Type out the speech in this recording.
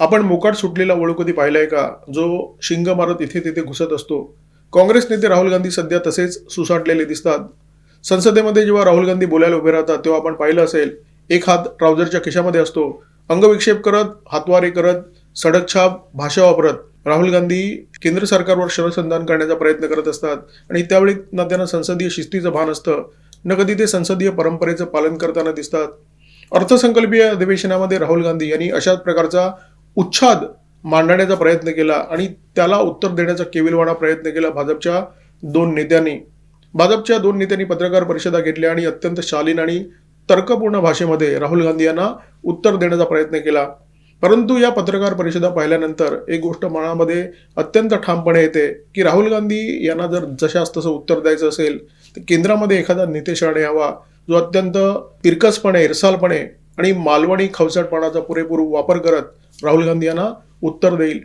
आपण मोकाट सुटलेला वळू कधी पाहिलाय का, जो शिंग मारत इथे तिथे घुसत असतो? काँग्रेस नेते राहुल गांधी सध्या तसेच सुसाटलेले दिसतात. संसदेमध्ये जेव्हा राहुल गांधी बोलायला उभे राहतात तेव्हा आपण पाहिलं असेल, एक हात ट्राउझरच्या खिशामध्ये असतो, अंगविक्षेप करत, हातवारे करत, सडकछाप भाषा वापरत राहुल गांधी केंद्र सरकारवर शरसंधान करण्याचा प्रयत्न करत असतात. आणि त्यावेळी ना त्यांना संसदीय शिस्तीचं भान असतं, न कधी ते संसदीय परंपरेचं पालन करताना दिसतात. अर्थसंकल्पीय अधिवेशनामध्ये राहुल गांधी यांनी अशाच प्रकारचा उच्छाद मांडण्याचा प्रयत्न केला आणि त्याला उत्तर देण्याचा केविलवाणा प्रयत्न केला भाजपच्या दोन नेत्यांनी पत्रकार परिषदा घेतल्या आणि अत्यंत शालीन आणि तर्कपूर्ण भाषेमध्ये राहुल गांधी यांना उत्तर देण्याचा प्रयत्न केला. परंतु या पत्रकार परिषदा पाहिल्यानंतर एक गोष्ट मनामध्ये अत्यंत ठामपणे येते की राहुल गांधी यांना जर जशास तसं उत्तर द्यायचं असेल तर केंद्रामध्ये एखादा नितेश राणे हवा, जो अत्यंत तिरकसपणे, इरसालपणे आणि मालवणी खवचटपणाचा पुरेपूर वापर करत राहुल गांधी यांना उत्तर देईल.